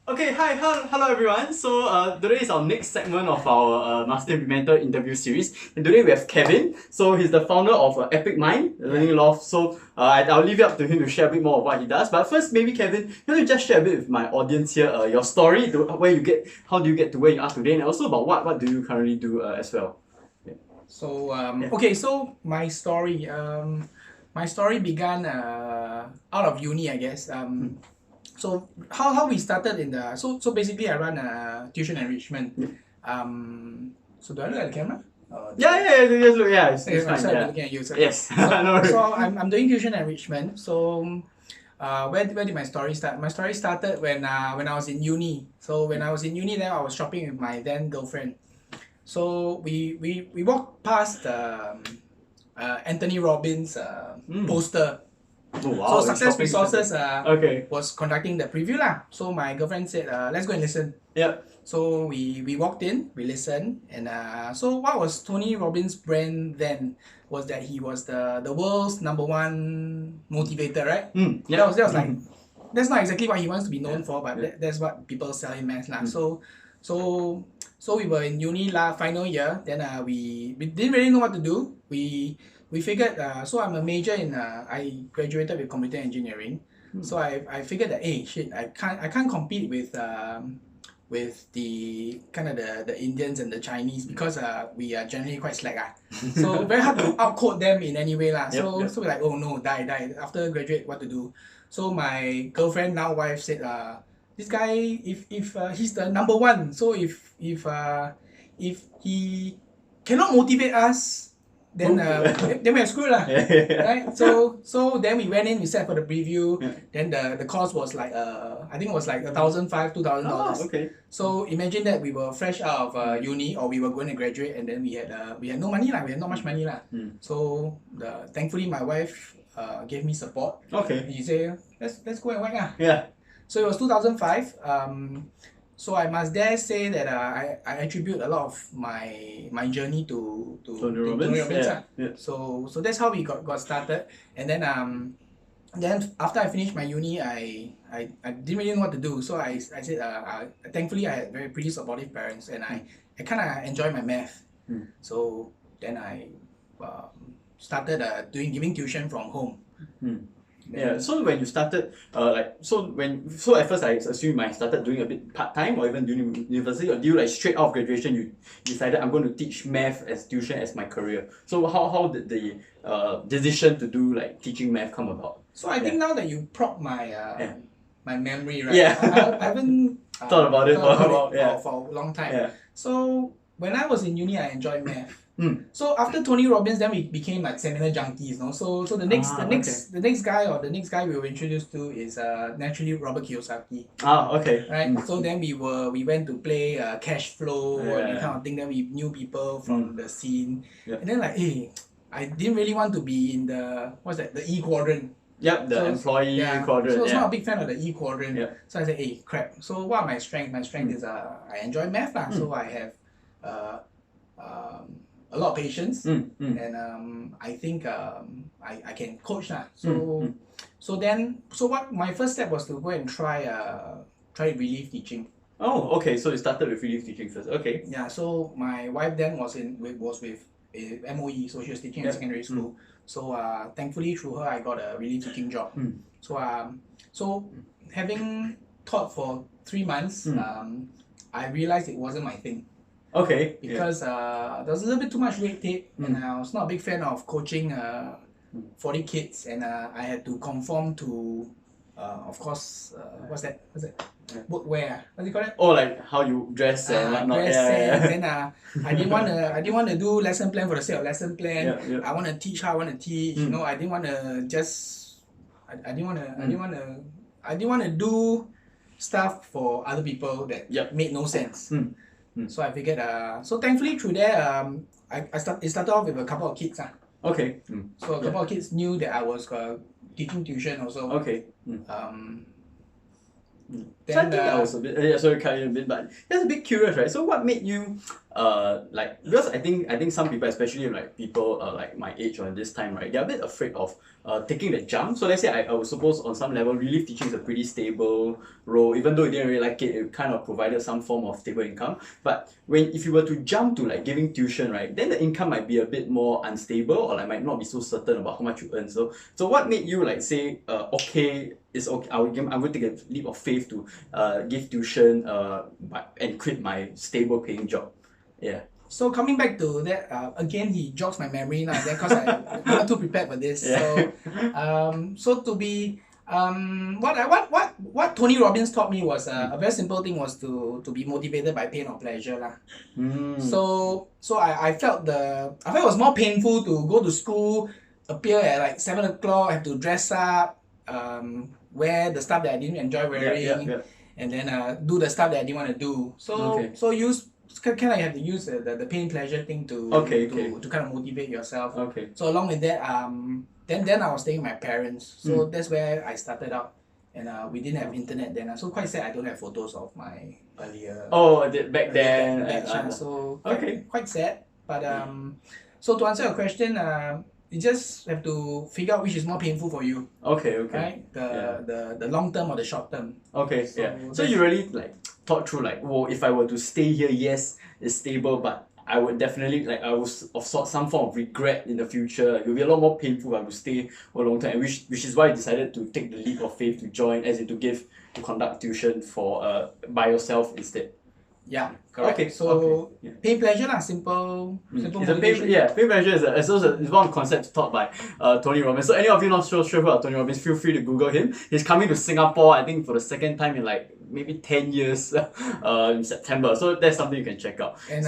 Okay, hello everyone. So today is our next segment of our Master Implementer interview series. And today we have Kevin. So he's the founder of EpicMind, Learning Loft. So I'll leave it up to him to share a bit more of what he does. But first, maybe Kevin, you want to just share a bit with my audience here, your story, to how do you get to where you are today, and also about what do you currently do as well. So okay, so my story began out of uni, I guess. So how we started in the so basically I run tuition enrichment. So do I look at the camera? Just look, it's Okay, fine. so Yeah. I'm looking at you. So, Yes. so I'm doing tuition enrichment. So where did my story start? My story started when I was in uni. So when I was in uni, then I was shopping with my then girlfriend. So we walked past Anthony Robbins' poster. Oh, wow. So Success Resources Okay. was conducting the preview lah. So my girlfriend said, let's go and listen. Yep. So we walked in, we listened, and so what was Tony Robbins' brand then was that he was the world's #1 motivator, right? Yeah. That was like that's not exactly what he wants to be known for, but that's what people sell him as lah. So we were in uni final year, then we didn't really know what to do. We figured so I'm a major in I graduated with computer engineering. So I figured that shit, I can't compete with the kind of the Indians and the Chinese because we are generally quite slack. So very hard to outcode them in any way lah. So we're like, oh no, die after graduate, what to do? So my girlfriend, now wife, said this guy, if he's the #1, so if he cannot motivate us, then we are screwed lah. Right? So then we went in, we sat for the preview. Then the cost was like I think it was like $1,500, $2,000. Okay. So imagine that we were fresh out of uni, or we were going to graduate, and then we had no money lah. We had not much money lah. So thankfully my wife gave me support. Okay. And he said, let's go and whack lah. Yeah. So it was 2005. So I must dare say that I attribute a lot of my journey to Tony Robbins. So that's how we got started. And then after I finished my uni, I didn't really know what to do. So I said thankfully I had pretty supportive parents, and I kind of enjoy my math. So then I started giving tuition from home. Yeah. So when you started, so at first I assume I started doing a bit part time or even during university, or do you straight out of graduation you decided I'm going to teach math as tuition as my career? So how did the decision to do teaching math come about? So I think now that you prompt my my memory, right? Yeah. I haven't thought about it for a long time. Yeah. So when I was in uni, I enjoyed math. So after Tony Robbins, then we became like seminar junkies, no? So the next guy we were introduced to is naturally Robert Kiyosaki. Okay. Right. So then we went to play cash flow and that kind of thing. Then we knew people from the scene, and then I didn't really want to be in the the E quadrant. Yep, the employee quadrant. So I was not a big fan of the E quadrant. So I said, crap. So what are my strengths? My strength is I enjoy math lah. So I have a lot of patience, and I think I can coach lah. So what my first step was to go and try relief teaching. Oh, okay. So you started with relief teaching first. Okay. Yeah. So my wife then was with MOE, so she was teaching in secondary school. So thankfully through her I got a relief teaching job. So having taught for 3 months, I realized it wasn't my thing. Okay. Because there was a little bit too much red tape, and I was not a big fan of coaching 40 kids, and I had to conform to, of course, what's that? Workwear. What do you call it? Oh, like how you dress and whatnot. Then I didn't want to do lesson plan for the sake of lesson plan. I want to teach how I want to teach. You know, I didn't want to just. I didn't want to do stuff for other people that made no sense. So I figured, so thankfully through there, it started off with a couple of kids. Okay. So a couple of kids knew that I was teaching tuition also. Okay. So I think I was a bit sorry, cut you a bit, but that's a bit curious, right? So what made you like, because I think some people, especially like people like my age or this time, right, they're a bit afraid of taking the jump. So let's say I would suppose on some level relief teaching is a pretty stable role, even though you didn't really like it, it kind of provided some form of stable income. But if you were to jump to like giving tuition, right, then the income might be a bit more unstable, or like might not be so certain about how much you earn. So what made you like say okay, it's okay, I'm going to take a leap of faith to give tuition and quit my stable paying job? Yeah. So coming back to that, again he jogs my memory now because I'm not too prepared for this. Yeah. So to be what Tony Robbins taught me was a very simple thing, was to be motivated by pain or pleasure lah. So I felt it was more painful to go to school, appear at like 7 o'clock, have to dress up, wear the stuff that I didn't enjoy wearing, and then do the stuff that I didn't want to do. So use kind of have to use the pain pleasure thing to kind of motivate yourself. So along with that, then I was staying with my parents. So that's where I started out, and we didn't have internet then. So quite sad I don't have photos of my earlier. Back then. So quite sad. But so to answer your question, you just have to figure out which is more painful for you. Right? The long term or the short term. So you really like thought through like, well, if I were to stay here, yes, it's stable, but I would definitely like I was of some form of regret in the future. It would be a lot more painful if I would stay for a long time, and which is why I decided to take the leap of faith to join, as in to conduct tuition for by yourself instead. Yeah, correct. So pain pleasure lah, simple motivation. Pain pleasure is one concept taught by Tony Robbins. So any of you not sure about Tony Robbins, feel free to Google him. He's coming to Singapore, I think, for the second time in like maybe 10 years in September. So that's something you can check out. And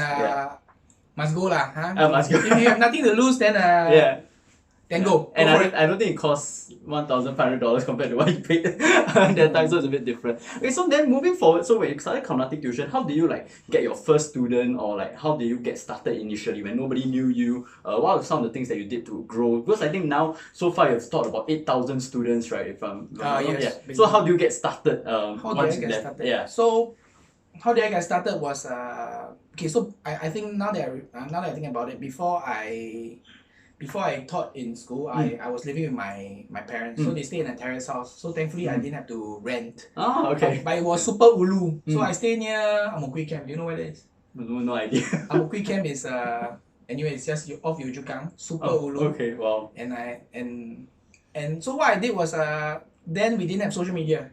must go lah, huh? Must go. If you have nothing to lose, then then go. And I don't think it costs $1,500 compared to what you paid that time, so it's a bit different. Okay, so then moving forward, so when you started conducting tuition, how did you like get your first student, or like how did you get started initially when nobody knew you? What are some of the things that you did to grow? Because I think now so far you've taught about 8,000 students, right? If I'm yes. So how do you get started? How did I get started? So how did I get started was okay. So I think now that I think about it, before I taught in school, I was living with my parents. So they stay in a terrace house. So thankfully I didn't have to rent. But it was super ulu. So I stay near Amokui Camp. Do you know where that is? No idea. Amokui Camp is anyway, it's just off Yio Chu Kang. Super ulu. Okay, wow. And so what I did was then we didn't have social media.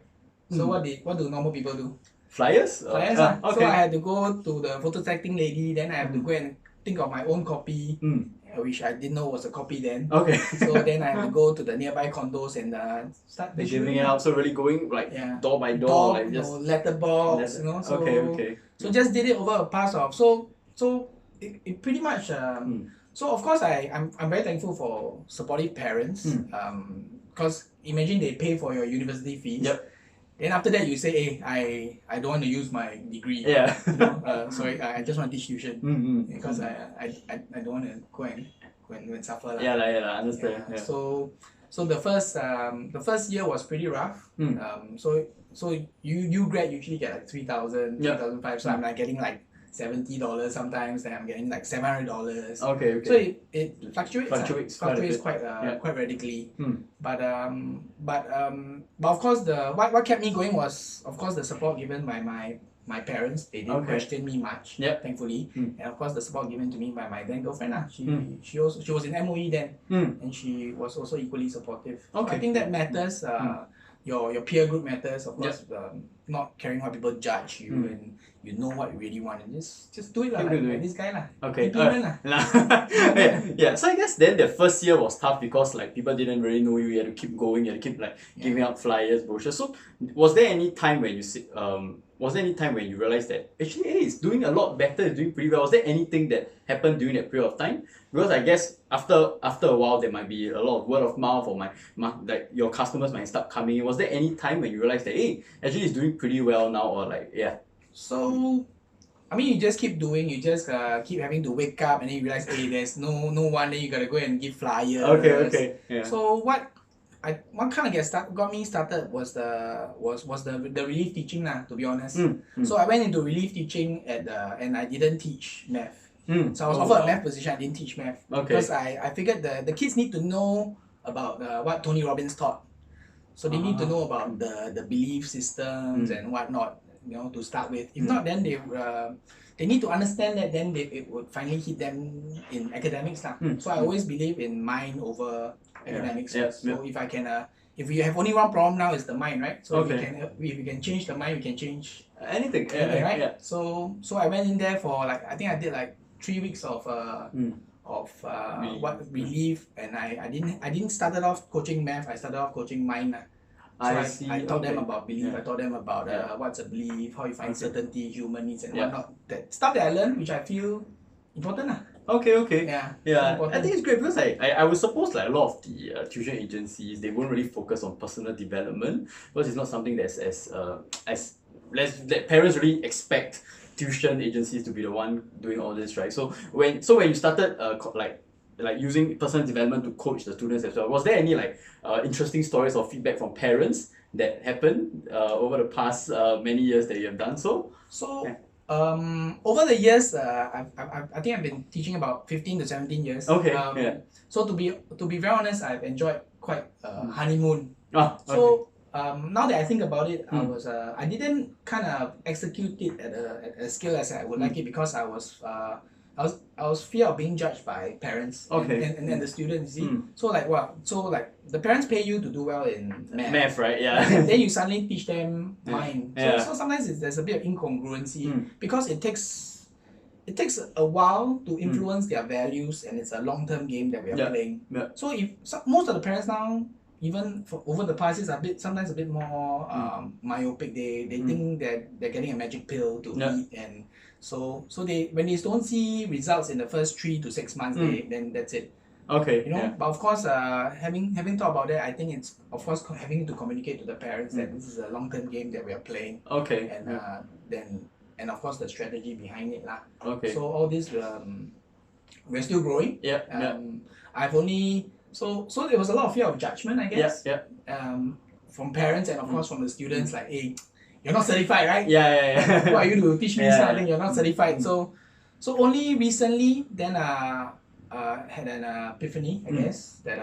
So what do normal people do? Flyers? So I had to go to the photosetting lady, then I have to go and think of my own copy, which I didn't know was a copy then. So then I have to go to the nearby condos and start giving it out. So really going like door by door, like just letterbox, you know. So so just did it over a pass of so it pretty much so of course I'm very thankful for supportive parents, because imagine they pay for your university fees. Then after that you say, hey, I don't want to use my degree. You know, sorry, I just want to teach tuition because I don't want to go and suffer. I understand. So the first year was pretty rough. So you grad usually get like 3,000, 3,500. So I'm like getting like $70 sometimes, then I'm getting like $700. So it fluctuates quite radically. But of course what kept me going was of course the support given by my parents. They didn't question me much, thankfully. And of course the support given to me by my then girlfriend. She was in MOE then, and she was also equally supportive. So I think that matters. Your peer group matters, of course. Not caring what people judge you, and you know what you really want, and just do it like this guy lah. So I guess then the first year was tough because like people didn't really know you. You had to keep going. You had to keep like giving out flyers, brochures. So was there any time when you realized that actually it's doing a lot better, it's doing pretty well? Was there anything that happened during that period of time? Because I guess after a while there might be a lot of word of mouth, or like your customers might start coming in. Was there any time when you realized that hey, actually it's doing pretty well now, or like So I mean, you just keep doing, you just keep having to wake up, and then you realize, hey, there's no one, then you gotta go and give flyers. Yeah. So what what kind of got me started was the relief teaching lah, to be honest. So I went into relief teaching and I didn't teach math. So I was offered a math position. I didn't teach math because I figured the kids need to know about what Tony Robbins taught. So they need to know about the belief systems and whatnot, you know, to start with. If not, then they need to understand that. Then it would finally hit them in academics lah. So I always believe in mind over academics. So if I can, if we have only one problem now, it's the mind, right? So if we can change the mind, we can change anything, right? So I went in there for like, I think I did like 3 weeks of relief, and I didn't started off coaching math. I started off coaching mind. So I taught them about belief. I taught them about what's a belief, how you find certainty, human needs, and whatnot. That stuff that I learned, which I feel important. Okay. Yeah. I think it's great because I would suppose like a lot of the tuition agencies, they won't really focus on personal development because it's not something that's that parents really expect tuition agencies to be the one doing all this, right? So when you started like using personal development to coach the students as well, was there any like interesting stories or feedback from parents that happened over the past many years that you have done so? Over the years, I think I've been teaching about 15 to 17 years. So to be very honest, I've enjoyed quite honeymoon. So now that I think about it, I didn't kind of execute it at a scale as I would like it because I was fear of being judged by parents and the students. You see, so like the parents pay you to do well in math, right? And then you suddenly teach them mind. So sometimes there's a bit of incongruency because it takes a while to influence their values, and it's a long-term game that we are playing. So most of the parents now, even over the past years, sometimes a bit more myopic. They think that they're getting a magic pill to eat, and so they, when they don't see results in the first 3 to 6 months, then that's it. You know, but of course, having thought about that, I think it's of course having to communicate to the parents that this is a long-term game that we are playing. And of course the strategy behind it lah. So all this, we're still growing. I've only so there was a lot of fear of judgment, I guess. From parents and of course from the students, like, hey, you're not certified, right? Who are you to teach me this kind of thing? You're not certified. So only recently then had an epiphany, I guess, that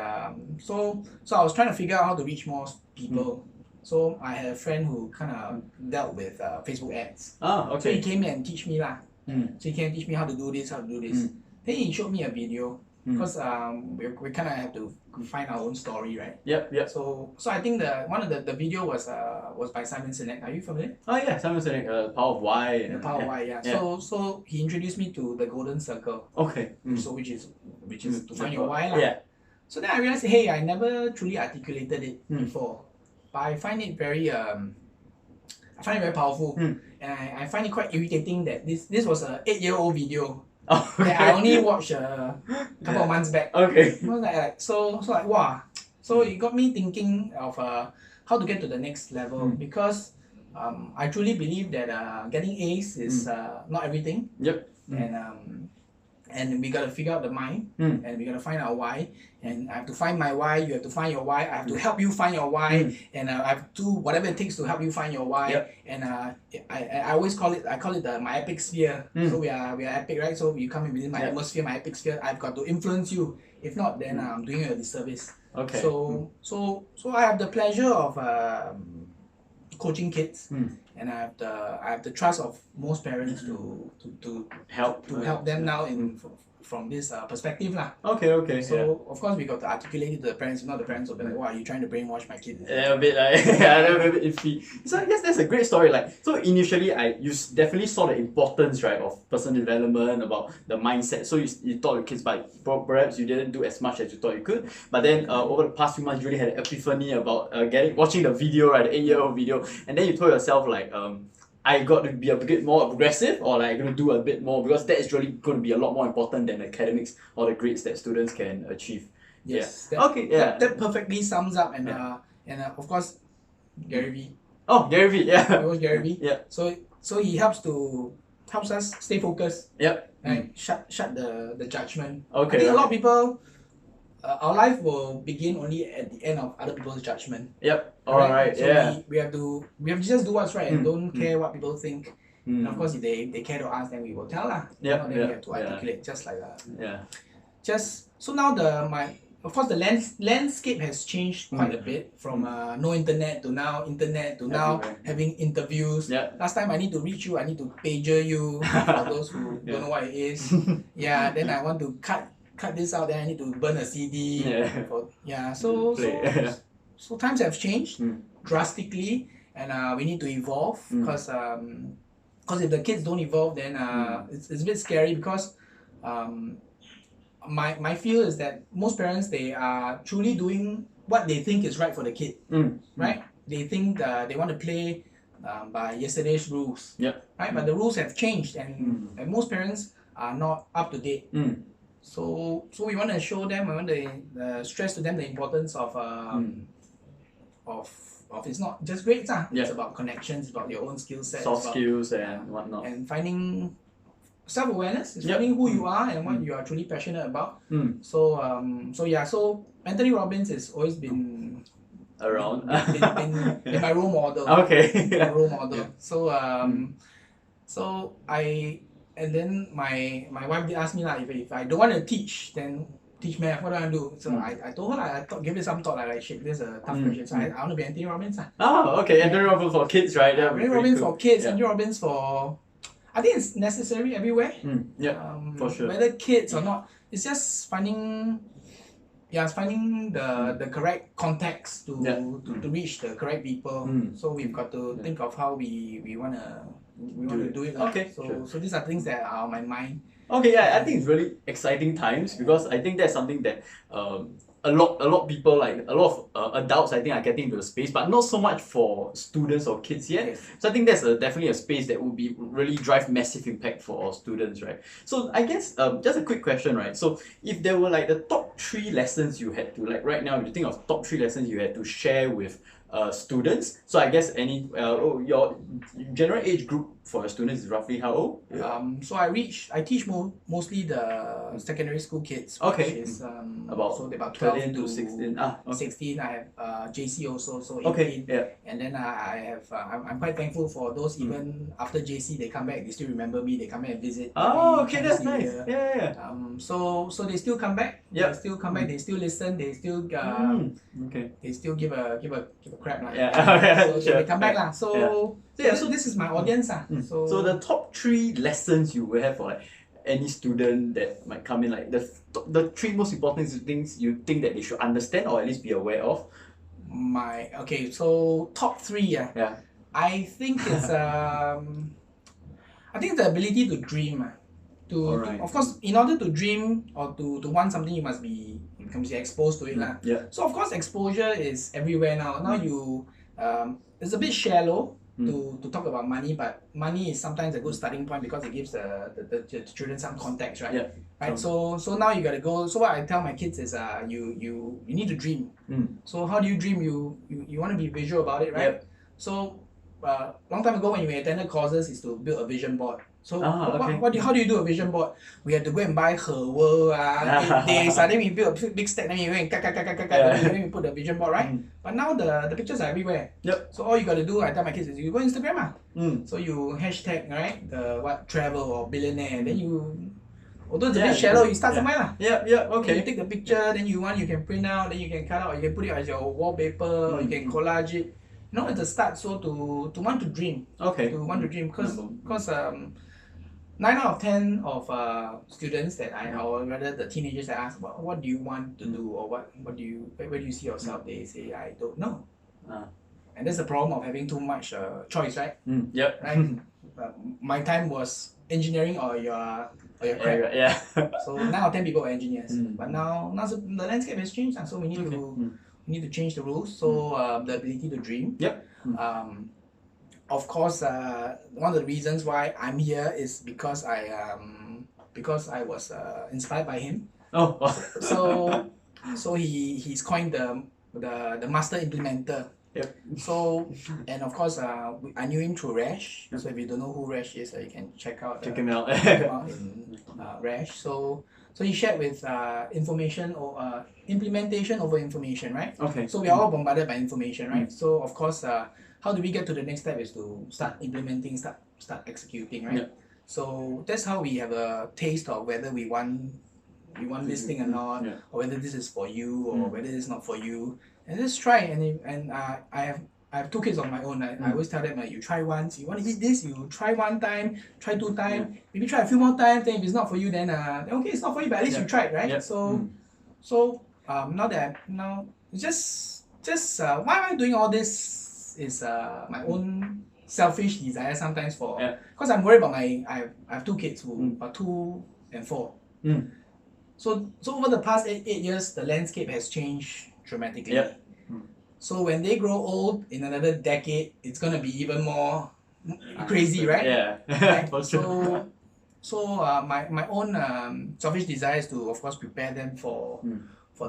so I was trying to figure out how to reach more people. So I had a friend who kind of dealt with Facebook ads. So he came and teach me lah. So he came and teach me how to do this. Then he showed me a video because we kind of have to find our own story, right? So I think one of the video was by Simon Sinek. Are you familiar? Simon Sinek, Power of Why. The Power of Why, So he introduced me to the Golden Circle. So which is to find your why lah. So then I realized, hey, I never truly articulated it before, but I find it very powerful, and I find it quite irritating that this was a 8-year-old video. That I only watched a couple of months back. So wow. So it got me thinking of how to get to the next level, because I truly believe that getting A's is not everything. And we gotta figure out the mind, and we gotta find our why. And I have to find my why. You have to find your why. I have to help you find your why, and I have to do whatever it takes to help you find your why. And I always call it my epic sphere. So we are epic, right? So you come in within my atmosphere, my epic sphere. I've got to influence you. If not, then I'm doing you a disservice. So I have the pleasure of coaching kids, and I have the trust of most parents to help them now from this perspective lah. So of course we got to articulate it to the parents. If not, the parents will be like, "Wow, are you trying to brainwash my kid?" A bit iffy. So I guess that's a great story. Like, so initially, you definitely saw the importance, right, of personal development, about the mindset. So you taught your kids, but perhaps you didn't do as much as you thought you could. But then over the past few months, you really had an epiphany about watching the video, right, the 8-year-old video, and then you told yourself like, I got to be a bit more aggressive, or like going to do a bit more, because that is really going to be a lot more important than academics or the grades that students can achieve. That perfectly sums up, and of course Gary Vee. Gary Vee, It was Gary Vee. So he helps us stay focused. Right? Shut the judgment. I think a lot of people our life will begin only at the end of other people's judgment. Yep. Correct? Alright. So Yeah. we have to just do what's right and don't care what people think. And of Mm. course, if they care to ask, then we will tell lah. You Yep, know, then yeah, we have to articulate just like Yeah. just so now of course the landscape has changed quite a bit from no internet to now internet to now Everywhere. having interviews. Yep. Last time I need to reach you, I need to pager you for those who don't know what it is. Yeah, then I want to cut this out, then I need to burn a CD. Yeah. So times have changed drastically, and we need to evolve because if the kids don't evolve, then it's a bit scary because my feel is that most parents, they are truly doing what they think is right for the kid, right? They think they want to play by yesterday's rules, right? But the rules have changed, and most parents are not up to date. So we want to show them, we want to stress to them the importance of it's not just grades, it's about connections, about your own skill sets, soft skills and whatnot, and finding self-awareness, is finding who you are and what you are truly passionate about. So Anthony Robbins has always been around, been my role model. Okay. My role model. So and then my wife did ask me like, if I don't want to teach, then teach math, what do I do? So I told her, I thought, give it some thought, like shit, this is a tough question. So I want to be Anthony Robbins. Oh, okay. Anthony Robbins for kids, right? Anthony Robbins for kids, Anthony Robbins for, I think it's necessary everywhere. For sure. Whether kids or not, it's just finding the correct context to reach the correct people. So we've got to think of how we wanna do it. Okay. So these are things that are on my mind. Okay, yeah, I think it's really exciting times because I think that's something that a lot of people, like a lot of adults, I think, are getting into the space, but not so much for students or kids yet. Yes. So I think that's definitely a space that will be really drive massive impact for our students, right? So I guess just a quick question, right? So if there were like the top 3 lessons you had to, like right now, if you think of top 3 lessons you had to share with students, so I guess your general age group for your students is roughly how old? So I teach mostly the secondary school kids. Okay. Which is about 12 to 16. 16. I have JC also, so 18. Okay. Yeah. And then I have I'm quite thankful for those even after JC they come back, they still remember me, they come back and visit. Oh, okay, that's nice. Yeah. So they still come back. They still come back. They still listen. They still They still give a crap lah. So they come back lah. So this is my audience lah. So the top 3 lessons you will have for like any student that might come in, like the 3 most important things you think that they should understand or at least be aware of. So top 3 I think it's the ability to dream. Of course, in order to dream or to want something, you must be exposed to it lah. So of course, exposure is everywhere now. Now it's a bit shallow to talk about money, but money is sometimes a good starting point because it gives the children some context, right? Right. So now you gotta go. So what I tell my kids is you need to dream. So how do you dream? You want to be visual about it, right? So long time ago when we attended courses is to build a vision board. So how do you do a vision board? We had to go and buy her world, 8 days, then we build a big stack, then we go and then we put the vision board, right? But now the pictures are everywhere. So all you got to do, I tell my kids, is you go Instagram. So you hashtag, right, the travel or billionaire, then you, although it's a bit shallow, you start somewhere lah. Okay. You take the picture, then you can print out, then you can cut out, you can put it as your wallpaper, or you can collage it. You know, it's a start. So to want to dream. To want to dream, because 9 out of 10 of students that or rather the teenagers I ask about what do you want to do or where do you see yourself, they say I don't know. And that's the problem of having too much choice, right? Right. My time was engineering or your craft. So 9 out of 10 people are engineers, but now the landscape has changed, so we need to change the rules. So the ability to dream. Of course, one of the reasons why I'm here is because I was inspired by him. So he's coined the master implementer. So, and of course, I knew him through Rash. So if you don't know who Rash is, you can check him out in Rash. So So he shared with information or implementation over information, right? Okay. So we are all bombarded by information, right? So of course, how do we get to the next step is to start implementing, start executing, right? So that's how we have a taste of whether we want this thing or not, or whether this is for you or whether it's not for you. And just try. And I have 2 kids of my own. I always tell them, you try once. You want to eat this, you try 1 time, try 2 times, maybe try a few more times. Then if it's not for you, then okay, it's not for you, but at least you tried, right? So now just why am I doing all this is my own selfish desire sometimes for, because I'm worried about I have 2 kids who are 2 and 4. So over the past 8 years, the landscape has changed dramatically. So when they grow old in another decade, it's gonna be even more crazy, right? Right? For sure. So my own selfish desire is to, of course, prepare them for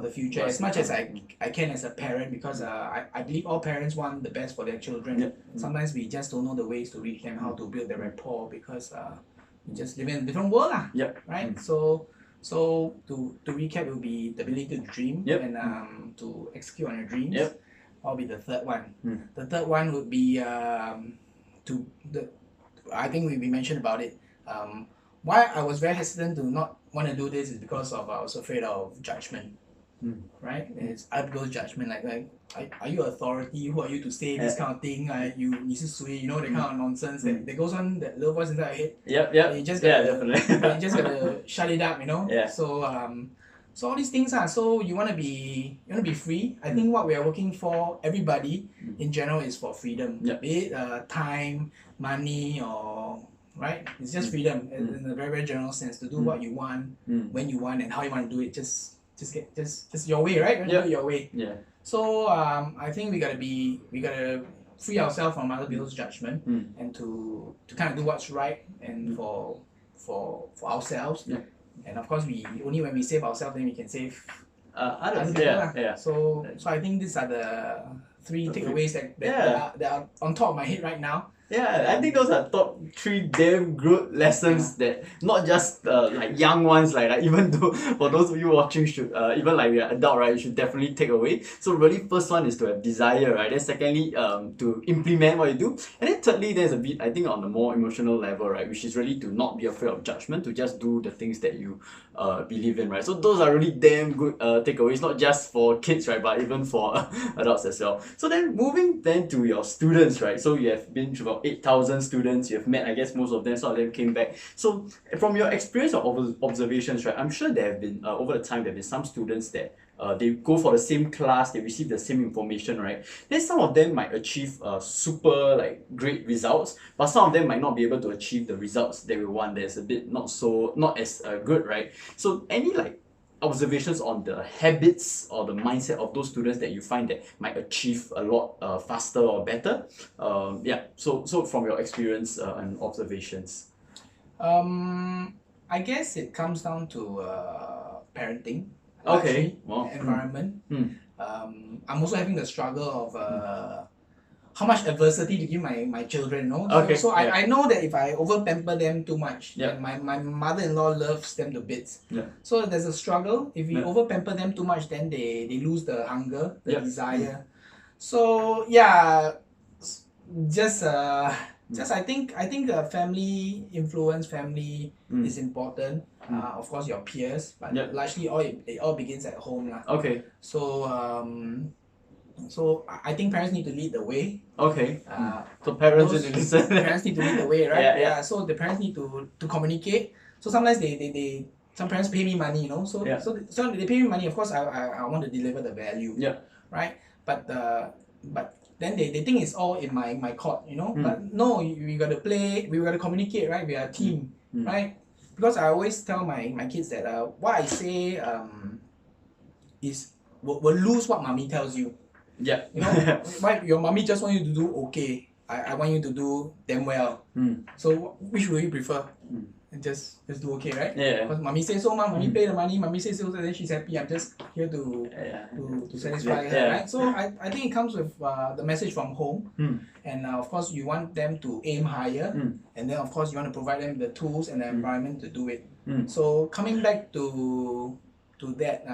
the future as much as I can as a parent, because I believe all parents want the best for their children. Sometimes we just don't know the ways to reach them, how to build the rapport, because we just live in a different world, right? So to recap, it will be the ability to dream and to execute on your dreams. That'll be the third one. The third one would be I think we mentioned about it. Why I was very hesitant to not want to do this is because I was afraid of judgment. Right? It's other judgment, like are you authority? Who are you to say this kind of thing? You是谁? You know, that kind of nonsense that goes on, that little voice inside your head. You just gotta shut it up, you know. So all these things are, so you wanna be free. I think what we are working for, everybody in general, is for freedom. Be it time, money, or right? It's just freedom in a very, very general sense, to do what you want, when you want, and how you want to do it. Just your way, right? You want to do it your way. So I think we gotta free ourselves from other people's judgment, and to kind of do what's right and for ourselves. And of course, only when we save ourselves, then we can save other people. So I think these are the 3 takeaways that are on top of my head right now. I think those are top 3 damn good lessons that not just like young ones, like even though for those of you watching should even like we are adult, right, you should definitely take away. So really, first one is to have desire, right? Then secondly, to implement what you do, and then thirdly, there's a bit, I think, on the more emotional level, right, which is really to not be afraid of judgment, to just do the things that you believe in, right? So those are really damn good takeaways, not just for kids, right, but even for adults as well. So then moving then to your students, right? So you have been through about 8,000 students, you have met, I guess, most of them, some of them came back. So from your experience or observations, right, I'm sure there have been, over the time, there have been some students that they go for the same class, they receive the same information, right? Then some of them might achieve super like great results, but some of them might not be able to achieve the results that we want. There's a bit not as good, right? So any like observations on the habits or the mindset of those students that you find that might achieve a lot faster or better? So from your experience and observations. I guess it comes down to parenting. Environment. I'm also having the struggle of how much adversity to give my children, no? So I know that if I over pamper them too much, then my mother-in-law loves them to bits. So there's a struggle. If we over pamper them too much, then they lose the hunger, the desire. So just I think family influence, family is important. Of course, your peers, but largely it all begins at home, lah. So I think parents need to lead the way. So parents need to listen. Parents need to lead the way, right? So the parents need to communicate. So sometimes some parents pay me money, you know. So they pay me money. Of course, I want to deliver the value. Right. But then they think it's all in my court, you know. But no, we gotta play. We gotta communicate, right? We are a team, right? Because I always tell my kids that what I say is will lose what mommy tells you. You know, your mommy just want you to do okay. I want you to do damn well. So which will you prefer? And just do okay, right? Yeah. Because mommy says so, mommy pay the money, mommy says so, then she's happy. I'm just here to satisfy her, right? So I think it comes with the message from home, and of course you want them to aim higher, and then of course you want to provide them the tools and the environment to do it. So coming back to that,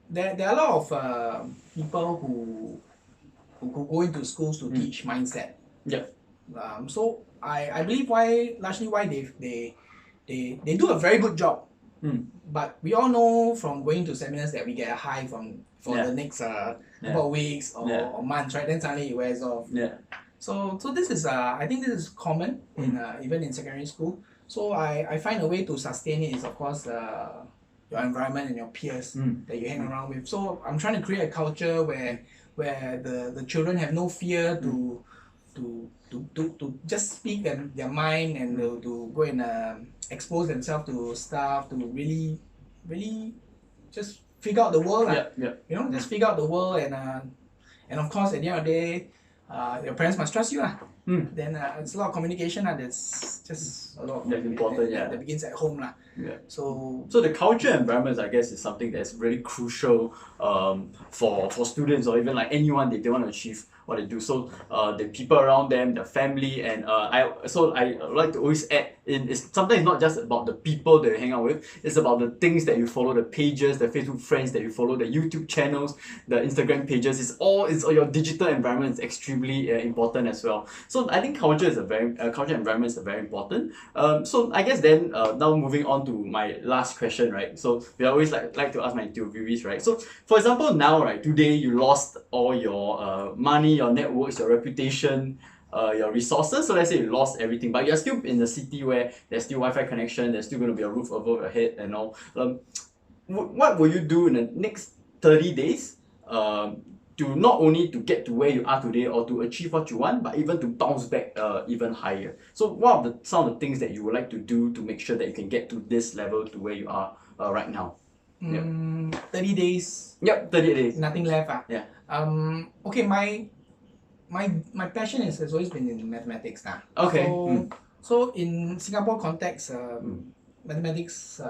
there are a lot of people who go into schools to teach mindset. So I believe largely why they do a very good job. But we all know from going to seminars that we get a high for the next couple of weeks or months, right? Then suddenly it wears off. So this is I think this is common in even in secondary school. So I find a way to sustain it is of course your environment and your peers that you hang around with. So I'm trying to create a culture where the children have no fear to just speak their mind and to go and expose themselves to stuff, to really just figure out the world. You know, just figure out the world, and of course at the end of the day, your parents must trust you. Then it's a lot of communication that's just a lot that's important, that begins at home. So the culture environment, I guess, is something that's really crucial for students or even like anyone that they want to achieve what they do. So the people around them, the family, and I like to always add in, it's sometimes not just about the people that you hang out with, it's about the things that you follow, the pages, the Facebook friends that you follow, the YouTube channels, the Instagram pages. It's your digital environment is extremely important as well. So I think culture environment is very important. So I guess then now moving on to my last question, right? So we always like to ask my interviewees, right? So for example, now, right, today you lost all your money, your networks, your reputation, your resources. So let's say you lost everything, but you're still in the city where there's still Wi-Fi connection, there's still going to be a roof above your head and all. What will you do in the next 30 days to not only to get to where you are today or to achieve what you want, but even to bounce back even higher? So what are some of the things that you would like to do to make sure that you can get to this level, to where you are right now? 30 days. Yep, 30 days. Nothing left. Yeah. Okay, my passion has always been in mathematics now. Okay. So in Singapore context, mathematics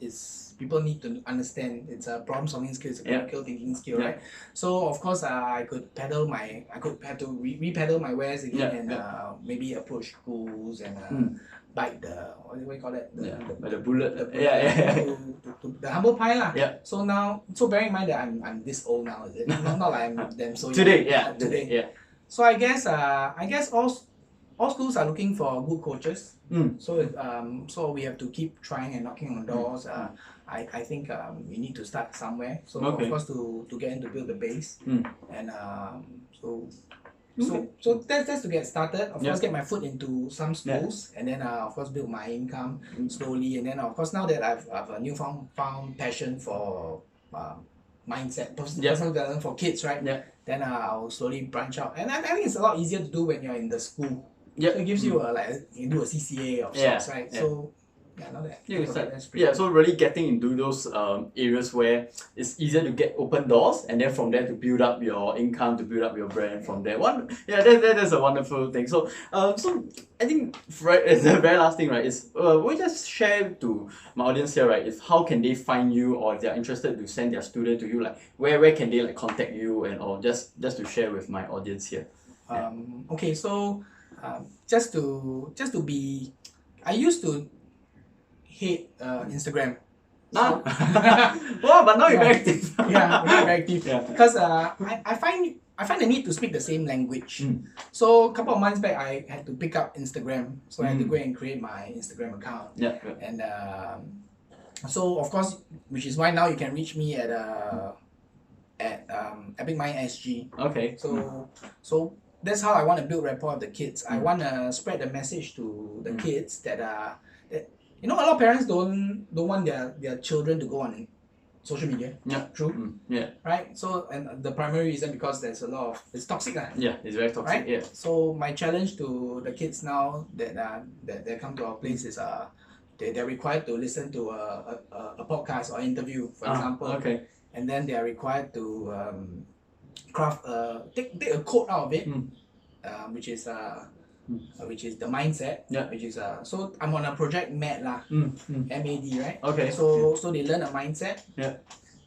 is people need to understand. It's a problem solving skill, it's a critical thinking skill, right? So of course I could have to re-pedal my wares again and maybe approach schools and bite the what do you call that? The bullet. To the humble pie lah. So now, bear in mind that I'm this old now, is it? Not like I'm them so today. Today. So I guess all schools are looking for good coaches. So we have to keep trying and knocking on doors. I think we need to start somewhere. So of course to get in to build the base. And so that's to get started. Of course, get my foot into some schools, and then of course build my income slowly. And then of course now that I've a newfound passion for mindset, personal development for kids, right? Then I'll slowly branch out. And I think it's a lot easier to do when you're in the school. So it gives you you do a CCA of sorts, right? So so really getting into those areas where it's easier to get open doors, and then from there to build up your income, to build up your brand from there. That's a wonderful thing. So so I think it's the very last thing, right, is we just share to my audience here, right, is how can they find you, or if they're interested to send their student to you, like where can they like contact you, and or just to share with my audience here. Okay, so just to be, I used to hate Instagram. Wow, but now you're very active. Very active. Because I find the need to speak the same language. So a couple of months back, I had to pick up Instagram. So I had to go and create my Instagram account. And so of course, which is why now you can reach me at EpicMind SG. Okay. So that's how I want to build rapport with the kids. I want to spread the message to the kids that a lot of parents don't want their children to go on social media. True. Right. So and the primary reason because there's a lot of it's toxic. It's very toxic. Right. So my challenge to the kids now that they come to our place is they're required to listen to a podcast or interview, for example. And then they are required to craft take a quote out of it, which is the mindset. Yeah. Which is so I'm on a project MAD lah. MAD, right? Okay. So they learn a mindset. Yeah.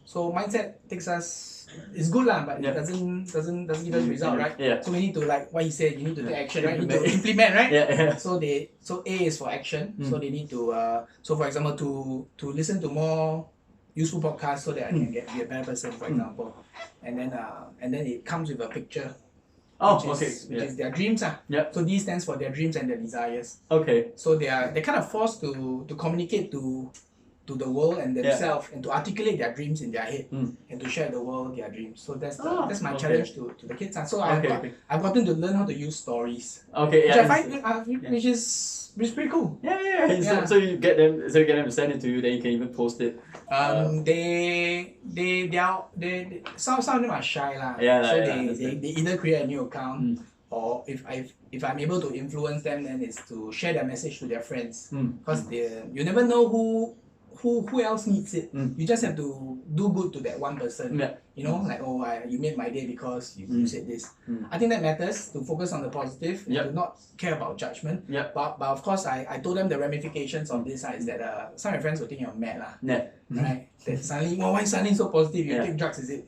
So mindset takes us. It's good lah, but it doesn't give us result, right? Yeah. So we need to, like what he said, you need to take action, right? You need to implement, right? Yeah. So A is for action. So they need to so for example to listen to more useful podcasts so that I can be a better person, for example. And then it comes with a picture. Which is their dreams. So D stands for their dreams and their desires. Okay. So they're kind of forced to communicate to the world and themselves and to articulate their dreams in their head and to share the world their dreams. So that's my challenge to the kids. So I've gotten to learn how to use stories. Okay. Which I find which is pretty cool. Yeah. So you get them to send it to you, then you can even post it. Some of them are shy lah. They either create a new account or if I'm able to influence them, then it's to share their message to their friends. Because you never know who else needs it. You just have to do good to that one person. You know, like you made my day because you said this. I think that matters, to focus on the positive and to not care about judgment. But of course I told them the ramifications of this is that some of my friends will think you're mad lah. Right? That suddenly, why suddenly so positive? You take drugs, is it?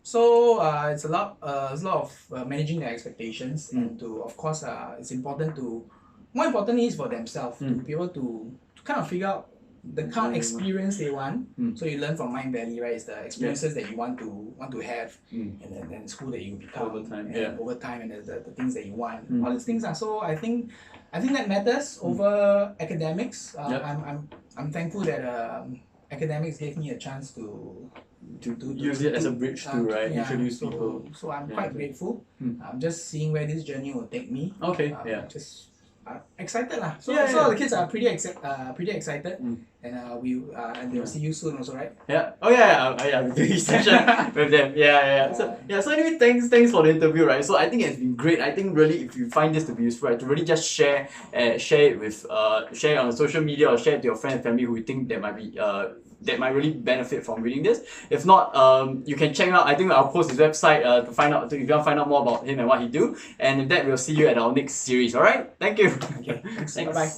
So it's a lot of managing their expectations and to, of course, it's important to, more importantly is for themselves to be able to kind of figure out the kind of experience they want. So you learn from Mind Valley, right? It's the experiences that you want to have, and then school that you become over time, and the things that you want. All these things are. So I think that matters over academics. I'm thankful that academics gave me a chance to use it as a bridge to introduce people. So I'm quite grateful. I'm just seeing where this journey will take me. Just excited lah. So the kids are pretty excited, and they'll see you soon also, right? We'll do session with them. So anyway, thanks for the interview, right? So I think it's been great. I think really, if you find this to be useful, right, to really just share it with share on social media or share it to your friends and family who you think that might really benefit from reading this. If not, you can check out, I think I'll post his website to find out, if you want to find out more about him and what he do. And with that, we'll see you at our next series, alright? Thank you. Okay, thanks. Bye-bye.